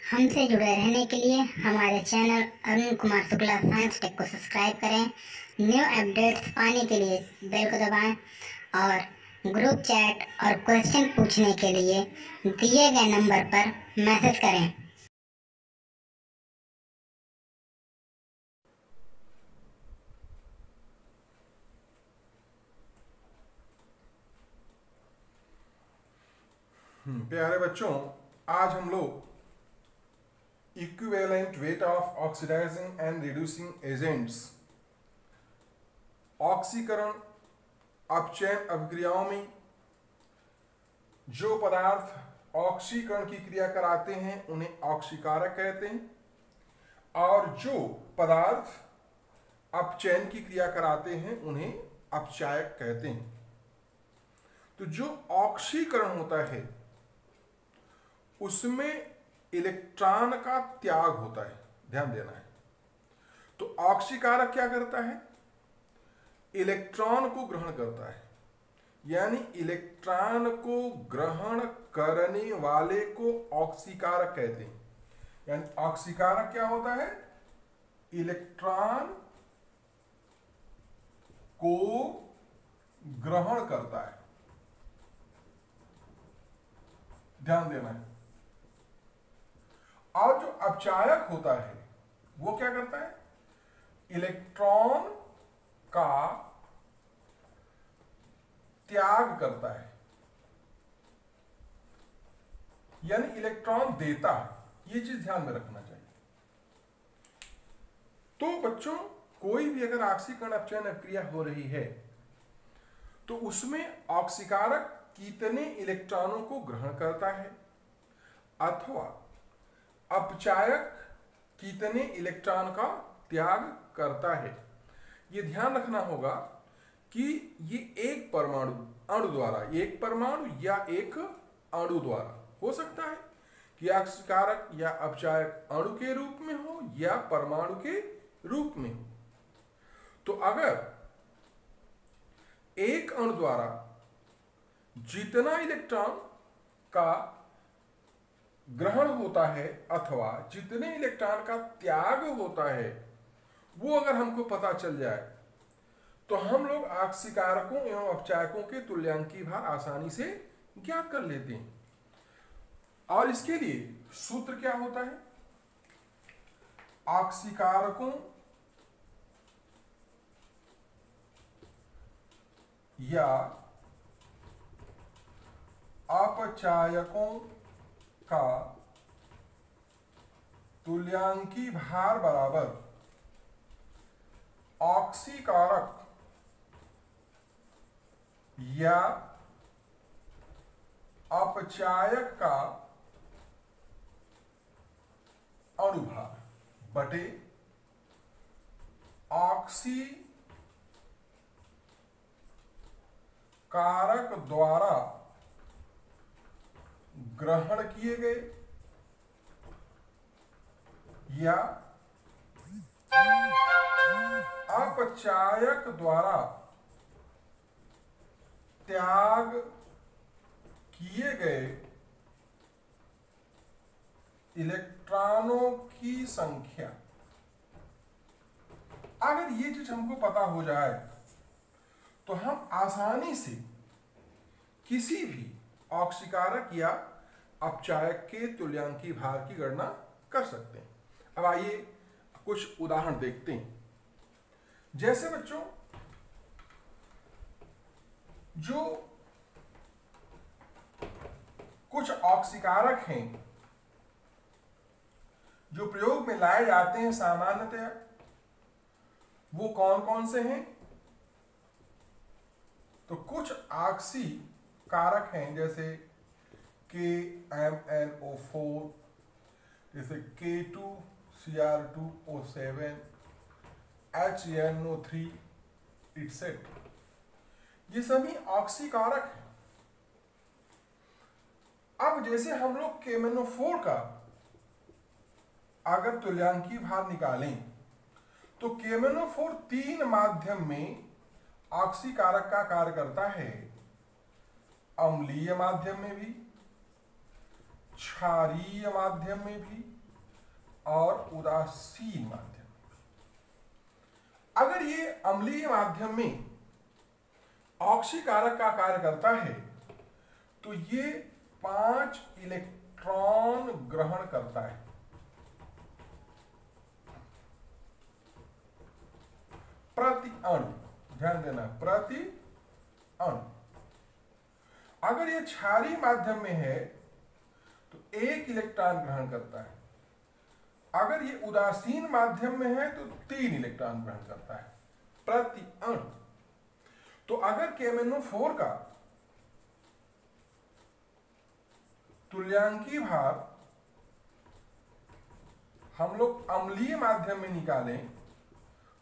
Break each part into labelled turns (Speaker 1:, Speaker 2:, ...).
Speaker 1: हमसे जुड़े रहने के लिए हमारे channel Arun Kumar Shukla science tech को सब्सक्राइब करें। न्यू अपडेट्स पाने के लिए बेल को दबाएं और ग्रुप चैट और क्वेश्चन पूछने के लिए दिए गए नंबर पर मैसेज करें।
Speaker 2: प्यारे बच्चों, आज हम लोग equivalent weight of oxidizing and reducing agents ऑक्सीकरण अपचयन अभिक्रियाओं में जो पदार्थ ऑक्सीकरण की क्रिया कराते हैं उन्हें ऑक्सीकारक कहते हैं, और जो पदार्थ अपचयन की क्रिया कराते हैं उन्हें अपचायक कहते हैं। तो जो ऑक्सीकरण होता है उसमें इलेक्ट्रॉन का त्याग होता है, ध्यान देना है। तो ऑक्सीकारक क्या करता है? इलेक्ट्रॉन को ग्रहण करता है, यानी इलेक्ट्रॉन को ग्रहण करने वाले को ऑक्सीकारक कहते हैं। यानी ऑक्सीकारक क्या होता है? इलेक्ट्रॉन को ग्रहण करता है, ध्यान देना है। और जो अपचायक होता है वो क्या करता है? इलेक्ट्रॉन का त्याग करता है, यानी इलेक्ट्रॉन देता है। ये चीज ध्यान में रखना चाहिए। तो बच्चों, कोई भी अगर ऑक्सीकरण अपचयन क्रिया हो रही है तो उसमें ऑक्सीकारक कितने इलेक्ट्रॉनों को ग्रहण करता है अथवा अपचायक कितने इलेक्ट्रॉन का त्याग करता है, ये ध्यान रखना होगा कि ये एक परमाणु अणु द्वारा, एक परमाणु या एक अणु द्वारा हो सकता है कि ऑक्सीकारक या अपचायक अणु के रूप में हो या परमाणु के रूप में हो। तो अगर एक अणु द्वारा जितना इलेक्ट्रॉन का ग्रहण होता है अथवा जितने इलेक्ट्रॉन का त्याग होता है वो अगर हमको पता चल जाए तो हम लोग ऑक्सीकारकों एवं अपचायकों के तुल्यांकी भार आसानी से ज्ञात कर लेते हैं। और इसके लिए सूत्र क्या होता है? ऑक्सीकारकों या अपचायकों का तुल्यांकी भार बराबर ऑक्सीकारक या अपचायक का अणुभार बटे ऑक्सी कारक द्वारा ग्रहण किए गए या अपचायक द्वारा त्याग किए गए इलेक्ट्रॉनों की संख्या। अगर ये चीज हमको पता हो जाए तो हम आसानी से किसी भी ऑक्सीकारक या अपचायक के तुल्यांकी भार की गणना कर सकते हैं। अब आइए कुछ उदाहरण देखते हैं। जैसे बच्चों, जो कुछ ऑक्सीकारक हैं जो प्रयोग में लाए जाते हैं सामान्यतया, वो कौन कौन से हैं? तो कुछ ऑक्सी कारक हैं जैसे KMnO4, जैसे K2Cr2O7, HNO3 etc. ये सभी ऑक्सी कारक हैं। अब जैसे हम लोग KMnO4 का अगर तुल्यांकी भार निकालें तो KMnO4 तीन माध्यम में ऑक्सीकारक का कार्य करता है। अम्लीय माध्यम में भी, क्षारीय माध्यम में भी और उदासीन माध्यम में। अगर ये अम्लीय माध्यम में ऑक्सीकारक का कार्य करता है तो ये 5 इलेक्ट्रॉन ग्रहण करता है। प्रति अणु, ध्यान देना, प्रति अणु। अगर ये क्षारीय माध्यम में है तो 1 इलेक्ट्रॉन ग्रहण करता है। अगर ये उदासीन माध्यम में है तो 3 इलेक्ट्रॉन ग्रहण करता है प्रति अणु। तो अगर KMnO4 का तुल्यांकी भार हम लोग अम्लीय माध्यम में निकालें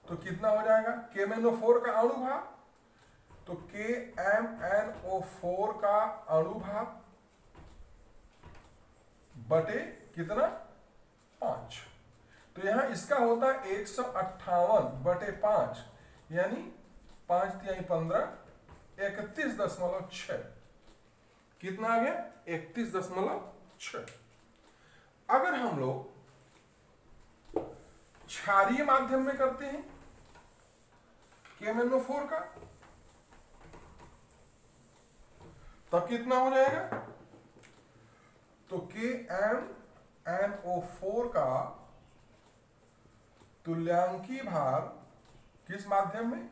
Speaker 2: तो कितना हो जाएगा? KMnO4 का अणु भार, तो KMnO4 का अणु भार बटे कितना? 5। तो यहां इसका होता है 158 बटे 5, यानी 5 तिहाई 15, 31.6। कितना आ गया? 31.6। अगर हम लोग क्षारीय माध्यम में करते हैं KMnO4 का, तब कितना हो जाएगा? तो KMnO4 का तुल्यांकी भार किस माध्यम में?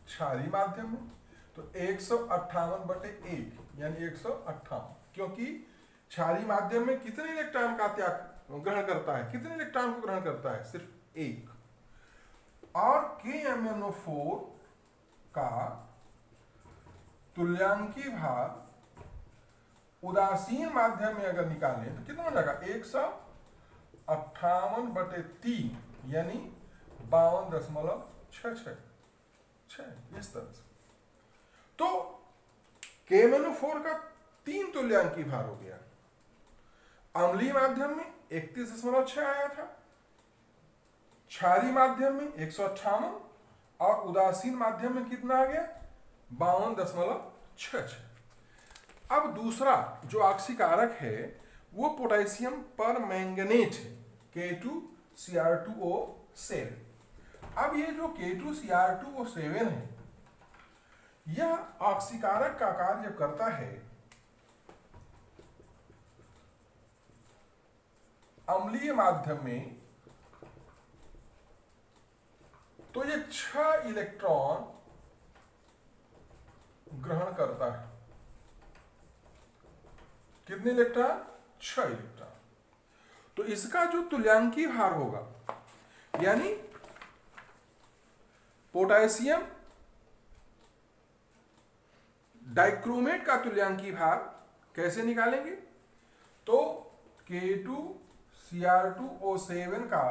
Speaker 2: क्षारीय माध्यम में। तो 158 बटे 1 यानी 158, क्योंकि क्षारीय माध्यम में कितने इलेक्ट्रॉन का त्याग ग्रहण करता है? कितने इलेक्ट्रॉन को ग्रहण करता है? सिर्फ 1। और KMnO4 का तुल्यांकी भार उदासीन माध्यम में अगर निकालें तो कितना हो जाएगा? 158 बटे 3 यानी 52.66, इस तरह से। तो KMnO4 का 3 तुल्यांकी भार हो गया। अम्लीय माध्यम में 31.6 आया था, क्षारीय माध्यम में 158 और उदासीन माध्यम में कितना आ गया? 52.66। अब दूसरा जो ऑक्सीकारक है वो पोटेशियम परमैंगनेट है, K2Cr2O7। अब ये जो K2Cr2O7 है, यह ऑक्सीकारक का कार्य करता है अम्लीय माध्यम में, तो ये 6 इलेक्ट्रॉन ग्रहण करता है। कितने इलेक्ट्रॉन? 6 इलेक्ट्रॉन। तो इसका जो तुल्यांकी भार होगा, यानी पोटेशियम डाइक्रोमेट का तुल्यांकी भार कैसे निकालेंगे? तो K2Cr2O7 का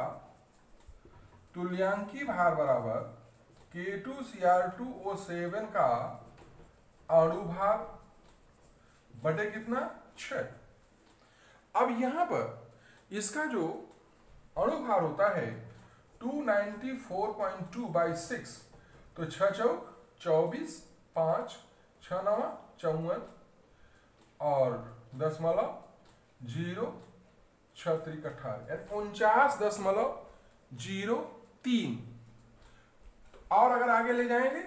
Speaker 2: तुल्यांकी भार बराबर K2Cr2O7 का अणु भार बटे कितना? 6। अब यहां पर इसका जो अणु भार होता है 294.2/6, तो 6 चौक 24, 5 6 9 54 और 10.0 6 3 18 यानी 49.03। और अगर आगे ले जाएंगे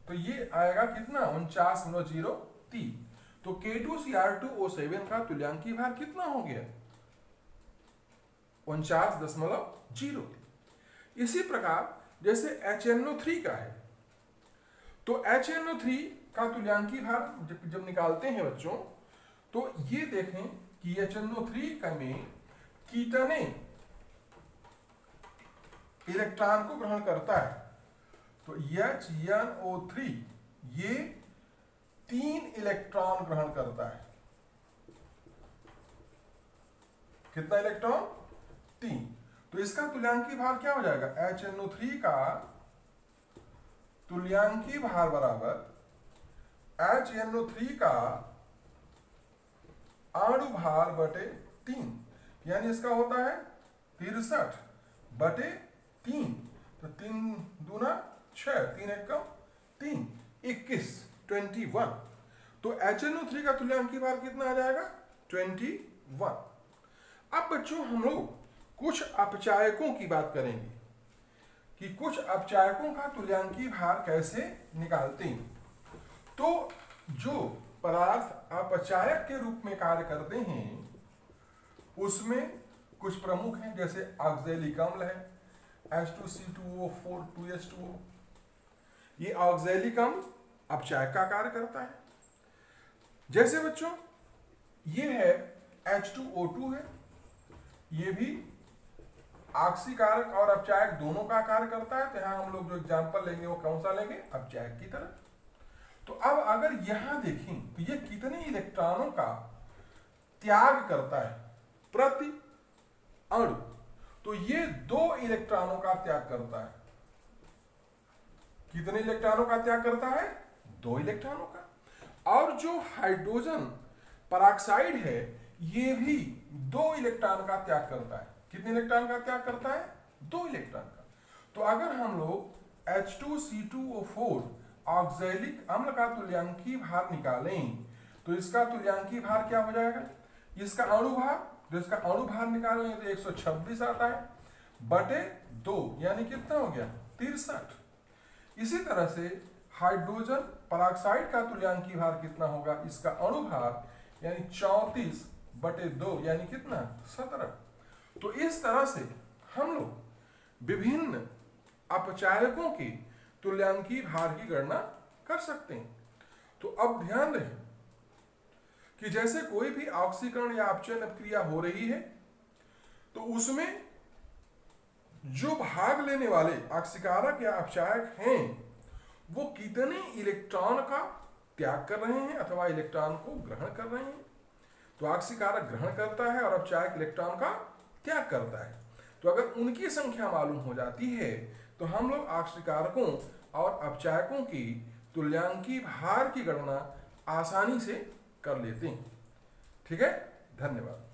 Speaker 2: तो ये आएगा कितना? 49.03। तो K2Cr2O7 का तुल्यांकी भार कितना हो गया? 49.0। इसी प्रकार जैसे HNO3 का है, तो HNO3 का तुल्यांकी भार जब निकालते हैं बच्चों, तो ये देखें कि HNO3 का में कितने इलेक्ट्रॉन को ग्रहण करता है? तो HNO3 ये 3 इलेक्ट्रॉन ग्रहण करता है। कितना इलेक्ट्रॉन? 3। तो इसका तुल्यांकी भार क्या हो जाएगा? HNO3 का तुल्यांकी भार बराबर HNO3 का अणु भार बटे 3, यानी इसका होता है 63 बटे 3। तो 3 दूना 6, 3 एकम 3, 21, 21। तो HNO3 का तुल्यांकी भार कितना आ जाएगा? 21। अब बच्चों हम लोग कुछ अपचायकों की बात करेंगे कि कुछ अपचायकों का तुल्यांकीय भार कैसे निकालते हैं। तो जो पदार्थ अपचायक के रूप में कार्य करते हैं उसमें कुछ प्रमुख हैं, जैसे ऑक्सैलिक अम्ल है H2C2O4 2H2O। ये ऑक्सैलिक अम्ल अपचायक का कार्य करता है। जैसे बच्चों ये है H2O2 है, ये भी ऑक्सीकारक और अपचायक दोनों का कार्य करता है। तो यहाँ हम लोग जो एग्जाम्पल लेंगे वो कौन सा लेंगे, अपचायक की तरह। तो अब अगर यहां देखें तो ये कितने इलेक्ट्रॉनों का त्याग करता है प्रति अणु, तो ये 2 इलेक्ट्रॉनों का त्याग करता है। कितने इलेक्ट्रॉनों का त्याग करता है, 2 इलेक्ट्रॉनों का। और जो हाइड्रोजन परऑक्साइड है ये भी 2 इलेक्ट्रॉन का त्याग करता है। कितने इलेक्ट्रॉन का त्याग करता है, 2 इलेक्ट्रॉन का। तो अगर हम लोग H2C2O4 ऑक्सैलिक अम्ल का तुल्यांकीय भार निकालें तो इसका तुल्यांकीय भार क्या हो जाएगा, इसका अणु भार, जो इसका अणु भार निकालें तो 126 आता है बटे 2, यानी कितना हो गया 63। इसी तरह से हाइड्रोजन परऑक्साइड का तुल्यांकीय भार कितना होगा, इसका अणु भार यानी 34 बटे 2 यानी कितना 17। तो इस तरह से हम लोग विभिन्न अपचायकों की तुल्यांकीय भार की गणना कर सकते हैं। तो अब ध्यान रहे कि जैसे कोई भी ऑक्सीकरण या अपचयन क्रिया हो रही है तो उसमें जो भाग लेने वाले ऑक्सीकारक या अपचायक हैं वो कितने इलेक्ट्रॉन का त्याग कर रहे हैं अथवा इलेक्ट्रॉन को ग्रहण कर रहे हैं। तो ऑक्सीकारक ग्रहण करता है और अपचायक इलेक्ट्रॉन का त्याग करता है। तो अगर उनकी संख्या मालूम हो जाती है तो हम लोग ऑक्सीकारकों और अपचायकों की तुल्यांकीय भार की गणना आसानी से कर लेते हैं। ठीक है, धन्यवाद।